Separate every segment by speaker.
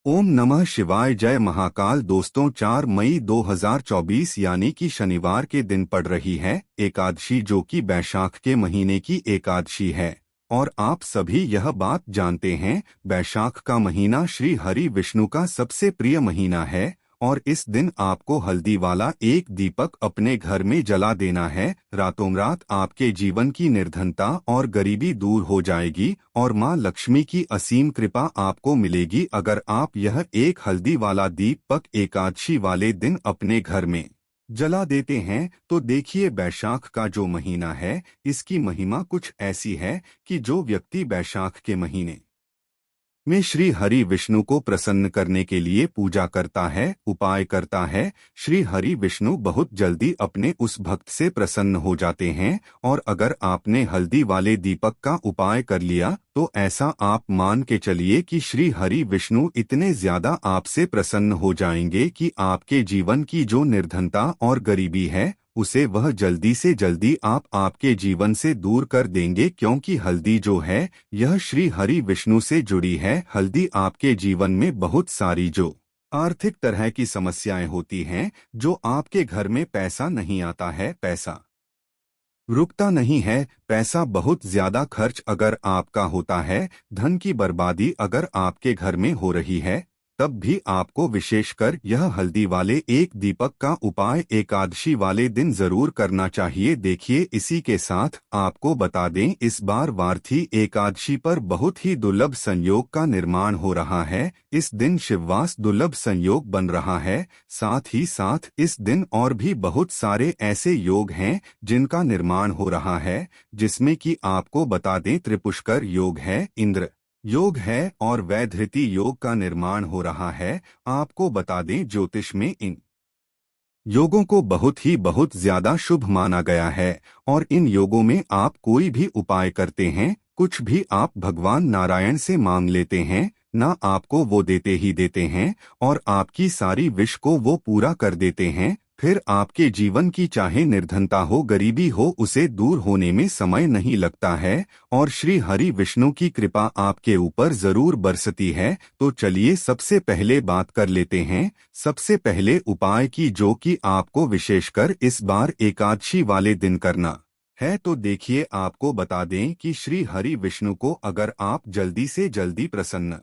Speaker 1: ओम नमः शिवाय। जय महाकाल। दोस्तों, 4 मई 2024 यानी कि शनिवार के दिन पड़ रही है एकादशी, जो कि बैशाख के महीने की एकादशी है। और आप सभी यह बात जानते हैं, बैशाख का महीना श्री हरि विष्णु का सबसे प्रिय महीना है। और इस दिन आपको हल्दी वाला एक दीपक अपने घर में जला देना है। रातों रात आपके जीवन की निर्धनता और गरीबी दूर हो जाएगी और माँ लक्ष्मी की असीम कृपा आपको मिलेगी अगर आप यह एक हल्दी वाला दीपक एकादशी वाले दिन अपने घर में जला देते हैं। तो देखिए, बैशाख का जो महीना है, इसकी महिमा कुछ ऐसी है कि जो व्यक्ति बैशाख के महीने में श्री हरि विष्णु को प्रसन्न करने के लिए पूजा करता है, उपाय करता है, श्री हरि विष्णु बहुत जल्दी अपने उस भक्त से प्रसन्न हो जाते हैं। और अगर आपने हल्दी वाले दीपक का उपाय कर लिया तो ऐसा आप मान के चलिए कि श्री हरि विष्णु इतने ज्यादा आपसे प्रसन्न हो जाएंगे कि आपके जीवन की जो निर्धनता और गरीबी है, उसे वह जल्दी से जल्दी आपके जीवन से दूर कर देंगे, क्योंकि हल्दी जो है, यह श्री हरि विष्णु से जुड़ी है। हल्दी आपके जीवन में बहुत सारी जो आर्थिक तरह की समस्याएं होती हैं, जो आपके घर में पैसा नहीं आता है, पैसा रुकता नहीं है, पैसा बहुत ज्यादा खर्च अगर आपका होता है, धन की बर्बादी अगर आपके घर में हो रही है, तब भी आपको विशेषकर यह हल्दी वाले एक दीपक का उपाय एकादशी वाले दिन जरूर करना चाहिए। देखिए, इसी के साथ आपको बता दें, इस बार वार्थी एकादशी पर बहुत ही दुर्लभ संयोग का निर्माण हो रहा है। इस दिन शिववास दुर्लभ संयोग बन रहा है। साथ ही साथ इस दिन और भी बहुत सारे ऐसे योग हैं जिनका निर्माण हो रहा है, जिसमें कि आपको बता दें, त्रिपुष्कर योग है, इंद्र योग है और वैधृति योग का निर्माण हो रहा है। आपको बता दें, ज्योतिष में इन योगों को बहुत ज्यादा शुभ माना गया है। और इन योगों में आप कोई भी उपाय करते हैं, कुछ भी आप भगवान नारायण से मांग लेते हैं ना, आपको वो देते ही देते हैं और आपकी सारी विश को वो पूरा कर देते हैं। फिर आपके जीवन की चाहे निर्धनता हो, गरीबी हो, उसे दूर होने में समय नहीं लगता है और श्री हरि विष्णु की कृपा आपके ऊपर जरूर बरसती है। तो चलिए सबसे पहले बात कर लेते हैं, सबसे पहले उपाय की, जो कि आपको विशेषकर इस बार एकादशी वाले दिन करना है। तो देखिए, आपको बता दें कि श्री हरि विष्णु को अगर आप जल्दी से जल्दी प्रसन्न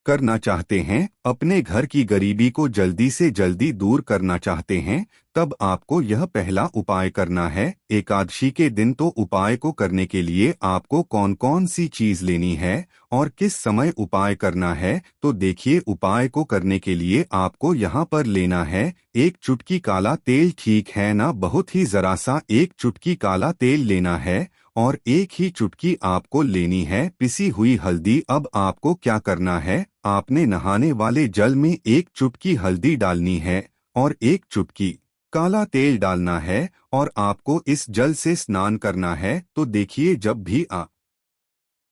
Speaker 1: करना चाहते हैं, अपने घर की गरीबी को जल्दी से जल्दी दूर करना चाहते हैं, तब आपको यह पहला उपाय करना है। एकादशी के दिन तो उपाय को करने के लिए आपको कौन कौन सी चीज लेनी है और किस समय उपाय करना है, तो देखिए, उपाय को करने के लिए आपको यहाँ पर लेना है एक चुटकी काला तेल, ठीक है ना, बहुत ही जरा सा एक चुटकी काला तेल लेना है और एक ही चुटकी आपको लेनी है पिसी हुई हल्दी। अब आपको क्या करना है, आपने नहाने वाले जल में एक चुटकी हल्दी डालनी है और एक चुटकी काला तेल डालना है और आपको इस जल से स्नान करना है। तो देखिए, जब भी आप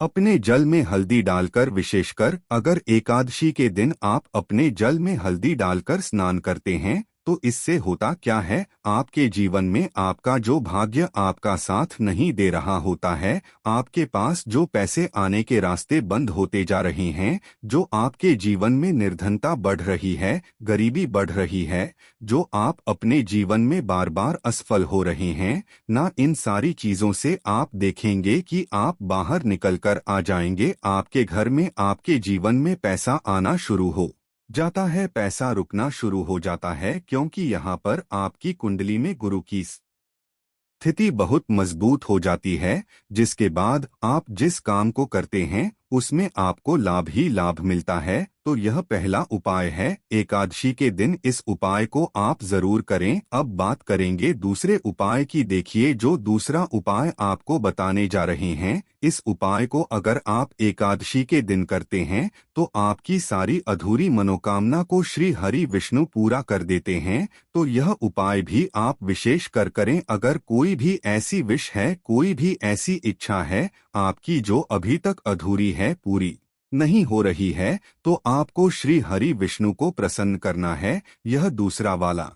Speaker 1: अपने जल में हल्दी डालकर, विशेषकर अगर एकादशी के दिन आप अपने जल में हल्दी डालकर स्नान करते हैं, तो इससे होता क्या है, आपके जीवन में आपका जो भाग्य आपका साथ नहीं दे रहा होता है, आपके पास जो पैसे आने के रास्ते बंद होते जा रहे हैं, जो आपके जीवन में निर्धनता बढ़ रही है, गरीबी बढ़ रही है, जो आप अपने जीवन में बार बार असफल हो रहे हैं ना, इन सारी चीजों से आप देखेंगे कि आप बाहर निकलकर आ जाएंगे। आपके घर में, आपके जीवन में पैसा आना शुरू हो जाता है, पैसा रुकना शुरू हो जाता है, क्योंकि यहाँ पर आपकी कुंडली में गुरु की स्थिति बहुत मजबूत हो जाती है, जिसके बाद आप जिस काम को करते हैं उसमें आपको लाभ ही लाभ मिलता है। तो यह पहला उपाय है, एकादशी के दिन इस उपाय को आप जरूर करें। अब बात करेंगे दूसरे उपाय की। देखिए, जो दूसरा उपाय आपको बताने जा रहे हैं, इस उपाय को अगर आप एकादशी के दिन करते हैं तो आपकी सारी अधूरी मनोकामना को श्री हरि विष्णु पूरा कर देते हैं। तो यह उपाय भी आप विशेष कर करें। अगर कोई भी ऐसी विश है, कोई भी ऐसी इच्छा है आपकी जो अभी तक अधूरी है, पूरी नहीं हो रही है, तो आपको श्री हरि विष्णु को प्रसन्न करना है। यह दूसरा वाला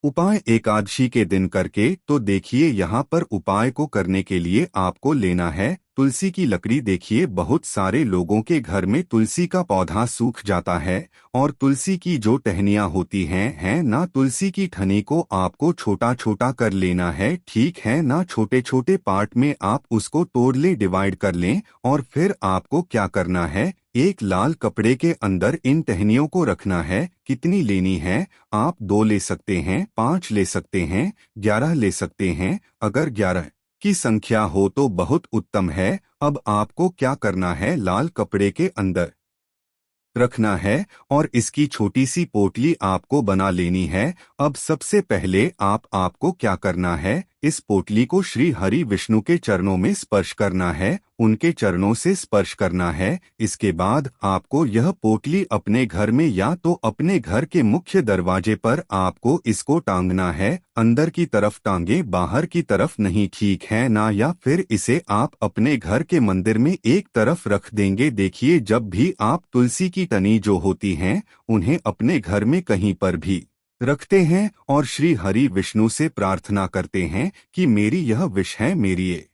Speaker 1: उपाय एकादशी के दिन करके तो देखिए यहाँ पर उपाय को करने के लिए आपको लेना है तुलसी की लकड़ी। देखिए बहुत सारे लोगों के घर में तुलसी का पौधा सूख जाता है और तुलसी की जो टहनियाँ होती हैं ना, तुलसी की ठनी को आपको छोटा छोटा कर लेना है, ठीक है ना। छोटे छोटे पार्ट में आप उसको तोड़ लें, डिवाइड कर लें, और फिर आपको क्या करना है, एक लाल कपड़े के अंदर इन टहनियों को रखना है। कितनी लेनी है, आप 2 ले सकते हैं, 5 ले सकते हैं, 11 ले सकते हैं। अगर 11 की संख्या हो तो बहुत उत्तम है। अब आपको क्या करना है, लाल कपड़े के अंदर रखना है और इसकी छोटी सी पोटली आपको बना लेनी है। अब सबसे पहले आपको क्या करना है, इस पोटली को श्री हरि विष्णु के चरणों में स्पर्श करना है, उनके चरणों से स्पर्श करना है। इसके बाद आपको यह पोटली अपने घर में या तो अपने घर के मुख्य दरवाजे पर आपको इसको टांगना है। अंदर की तरफ टांगे, बाहर की तरफ नहीं, ठीक है ना। या फिर इसे आप अपने घर के मंदिर में एक तरफ रख देंगे। देखिए जब भी आप तुलसी की टनी जो होती हैं उन्हें अपने घर में कहीं पर भी रखते हैं और श्री हरि विष्णु से प्रार्थना करते हैं कि मेरी यह विश है, मेरी ये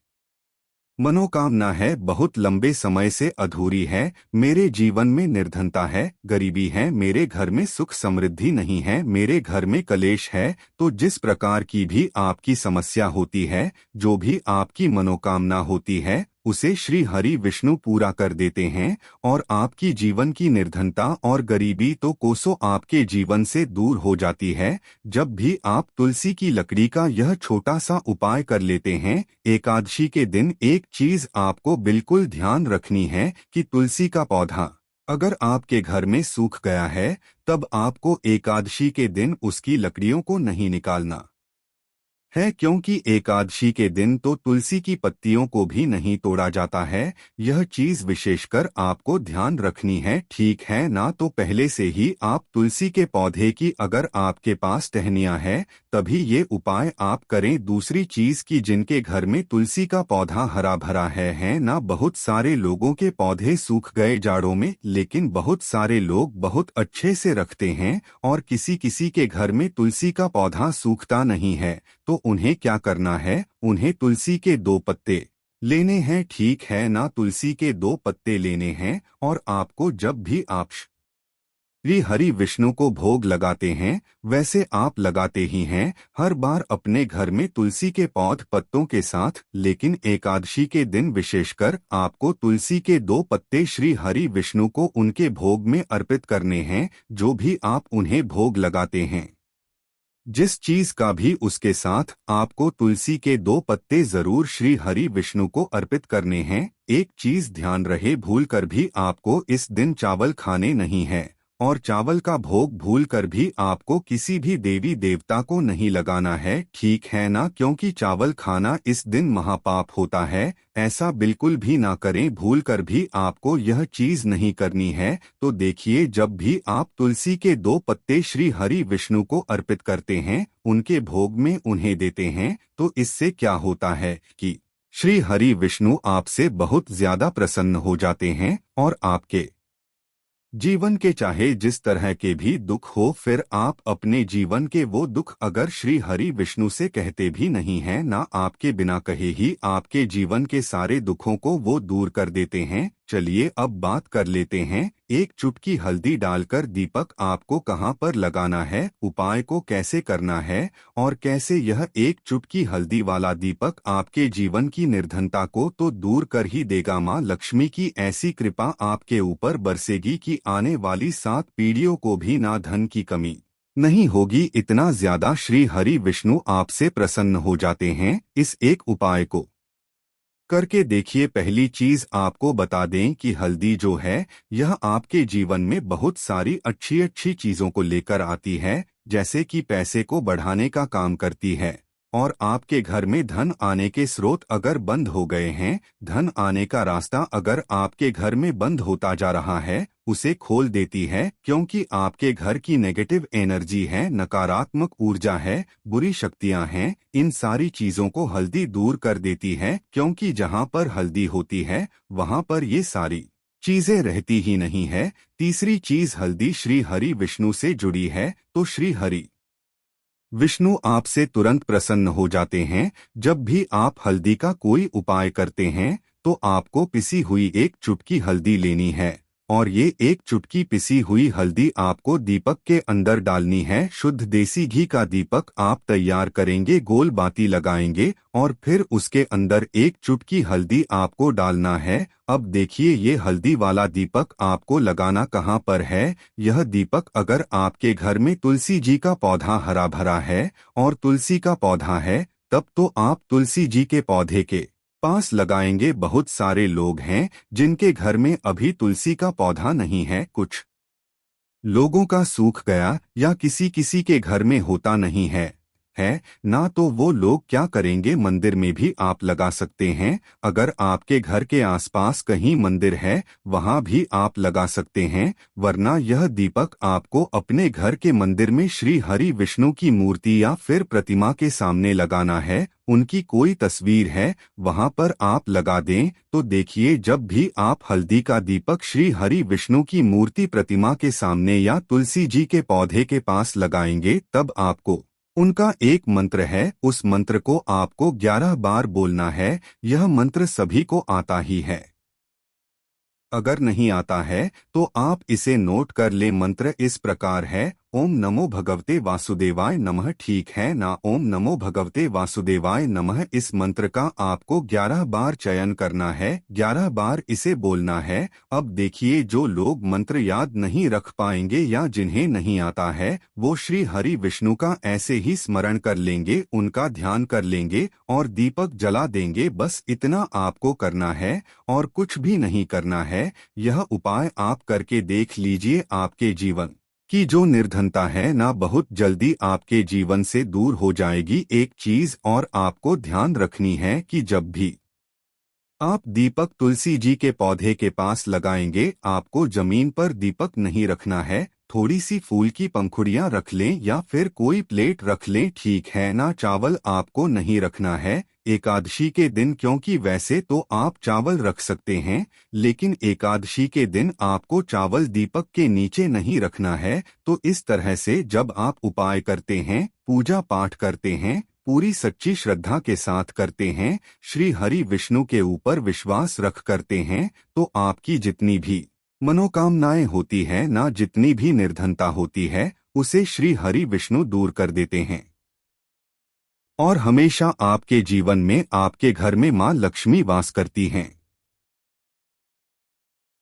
Speaker 1: मनोकामना है, बहुत लंबे समय से अधूरी है, मेरे जीवन में निर्धनता है, गरीबी है, मेरे घर में सुख समृद्धि नहीं है, मेरे घर में कलेश है। तो जिस प्रकार की भी आपकी समस्या होती है, जो भी आपकी मनोकामना होती है, उसे श्री हरि विष्णु पूरा कर देते हैं और आपकी जीवन की निर्धनता और गरीबी तो कोसों आपके जीवन से दूर हो जाती है। जब भी आप तुलसी की लकड़ी का यह छोटा सा उपाय कर लेते हैं, एकादशी के दिन एक चीज आपको बिल्कुल ध्यान रखनी है कि तुलसी का पौधा अगर आपके घर में सूख गया है, तब आपको एकादशी के दिन उसकी लकड़ियों को नहीं निकालना है, क्योंकि एकादशी के दिन तो तुलसी की पत्तियों को भी नहीं तोड़ा जाता है। यह चीज विशेषकर आपको ध्यान रखनी है, ठीक है ना। तो पहले से ही आप तुलसी के पौधे की अगर आपके पास टहनियां है तभी ये उपाय आप करें। दूसरी चीज की जिनके घर में तुलसी का पौधा हरा भरा है ना, बहुत सारे लोगों के पौधे सूख गए जाड़ों में, लेकिन बहुत सारे लोग बहुत अच्छे से रखते हैं और किसी किसी के घर में तुलसी का पौधा सूखता नहीं है। तो उन्हें क्या करना है, उन्हें तुलसी के 2 पत्ते लेने हैं, ठीक है ना। तुलसी के 2 पत्ते लेने हैं और आपको जब भी आप श्री हरि विष्णु को भोग लगाते हैं, वैसे आप लगाते ही हैं हर बार अपने घर में तुलसी के पौध पत्तों के साथ, लेकिन एकादशी के दिन विशेषकर आपको तुलसी के 2 पत्ते श्री हरि विष्णु को उनके भोग में अर्पित करने हैं। जो भी आप उन्हें भोग लगाते हैं, जिस चीज का भी, उसके साथ आपको तुलसी के 2 पत्ते जरूर श्री हरि विष्णु को अर्पित करने हैं। एक चीज ध्यान रहे, भूल कर भी आपको इस दिन चावल खाने नहीं है और चावल का भोग भूल कर भी आपको किसी भी देवी देवता को नहीं लगाना है, ठीक है ना। क्योंकि चावल खाना इस दिन महापाप होता है, ऐसा बिल्कुल भी ना करें, भूल कर भी आपको यह चीज नहीं करनी है। तो देखिए जब भी आप तुलसी के 2 पत्ते श्री हरि विष्णु को अर्पित करते हैं, उनके भोग में उन्हें देते हैं, तो इससे क्या होता है कि श्री हरि विष्णु आपसे बहुत ज्यादा प्रसन्न हो जाते हैं और आपके जीवन के चाहे जिस तरह के भी दुख हो, फिर आप अपने जीवन के वो दुख अगर श्री हरि विष्णु से कहते भी नहीं हैं ना, आपके बिना कहे ही आपके जीवन के सारे दुखों को वो दूर कर देते हैं। चलिए अब बात कर लेते हैं, एक चुटकी हल्दी डालकर दीपक आपको कहाँ पर लगाना है, उपाय को कैसे करना है और कैसे यह एक चुटकी हल्दी वाला दीपक आपके जीवन की निर्धनता को तो दूर कर ही देगा। माँ लक्ष्मी की ऐसी कृपा आपके ऊपर बरसेगी कि आने वाली 7 पीढ़ियों को भी ना धन की कमी नहीं होगी। इतना ज्यादा श्री हरि विष्णु आपसे प्रसन्न हो जाते हैं। इस एक उपाय को करके देखिए। पहली चीज आपको बता दें कि हल्दी जो है यह आपके जीवन में बहुत सारी अच्छी अच्छी चीजों को लेकर आती है, जैसे कि पैसे को बढ़ाने का काम करती है और आपके घर में धन आने के स्रोत अगर बंद हो गए हैं, धन आने का रास्ता अगर आपके घर में बंद होता जा रहा है, उसे खोल देती है। क्योंकि आपके घर की नेगेटिव एनर्जी है, नकारात्मक ऊर्जा है, बुरी शक्तियां हैं, इन सारी चीजों को हल्दी दूर कर देती है। क्योंकि जहां पर हल्दी होती है वहां पर ये सारी चीजें रहती ही नहीं है। तीसरी चीज, हल्दी श्री हरि विष्णु से जुड़ी है, तो श्री हरि विष्णु आपसे तुरंत प्रसन्न हो जाते हैं। जब भी आप हल्दी का कोई उपाय करते हैं तो आपको पिसी हुई एक चुटकी हल्दी लेनी है और ये एक चुटकी पिसी हुई हल्दी आपको दीपक के अंदर डालनी है। शुद्ध देसी घी का दीपक आप तैयार करेंगे, गोल बाती लगाएंगे और फिर उसके अंदर एक चुटकी हल्दी आपको डालना है। अब देखिए ये हल्दी वाला दीपक आपको लगाना कहाँ पर है। यह दीपक अगर आपके घर में तुलसी जी का पौधा हरा भरा है और तुलसी का पौधा है तब तो आप तुलसी जी के पौधे के पास लगाएंगे। बहुत सारे लोग हैं जिनके घर में अभी तुलसी का पौधा नहीं है। कुछ लोगों का सूख गया या किसी किसी के घर में होता नहीं है ना, तो वो लोग क्या करेंगे, मंदिर में भी आप लगा सकते हैं। अगर आपके घर के आसपास कहीं मंदिर है वहां भी आप लगा सकते हैं। वरना यह दीपक आपको अपने घर के मंदिर में श्री हरि विष्णु की मूर्ति या फिर प्रतिमा के सामने लगाना है। उनकी कोई तस्वीर है वहां पर आप लगा दें तो देखिए जब भी आप हल्दी का दीपक श्री हरि विष्णु की मूर्ति प्रतिमा के सामने या तुलसी जी के पौधे के पास लगाएंगे तब आपको उनका एक मंत्र है, उस मंत्र को आपको 11 बार बोलना है। यह मंत्र सभी को आता ही है, अगर नहीं आता है तो आप इसे नोट कर ले। मंत्र इस प्रकार है, ओम नमो भगवते वासुदेवाय नमः। ठीक है ना, ओम नमो भगवते वासुदेवाय नमः। इस मंत्र का आपको 11 बार चयन करना है, 11 बार इसे बोलना है। अब देखिए जो लोग मंत्र याद नहीं रख पाएंगे या जिन्हें नहीं आता है वो श्री हरि विष्णु का ऐसे ही स्मरण कर लेंगे, उनका ध्यान कर लेंगे और दीपक जला देंगे। बस इतना आपको करना है और कुछ भी नहीं करना है। यह उपाय आप करके देख लीजिए, आपके जीवन की जो निर्धनता है ना बहुत जल्दी आपके जीवन से दूर हो जाएगी। एक चीज और आपको ध्यान रखनी है कि जब भी आप दीपक तुलसी जी के पौधे के पास लगाएंगे आपको जमीन पर दीपक नहीं रखना है। थोड़ी सी फूल की पंखुड़ियां रख लें या फिर कोई प्लेट रख लें, ठीक है ना। चावल आपको नहीं रखना है एकादशी के दिन, क्योंकि वैसे तो आप चावल रख सकते हैं लेकिन एकादशी के दिन आपको चावल दीपक के नीचे नहीं रखना है। तो इस तरह से जब आप उपाय करते हैं, पूजा पाठ करते हैं, पूरी सच्ची श्रद्धा के साथ करते हैं, श्री हरि विष्णु के ऊपर विश्वास रख करते हैं तो आपकी जितनी भी मनोकामनाएं होती है ना, जितनी भी निर्धनता होती है उसे श्री हरि विष्णु दूर कर देते हैं और हमेशा आपके जीवन में आपके घर में मां लक्ष्मी वास करती हैं।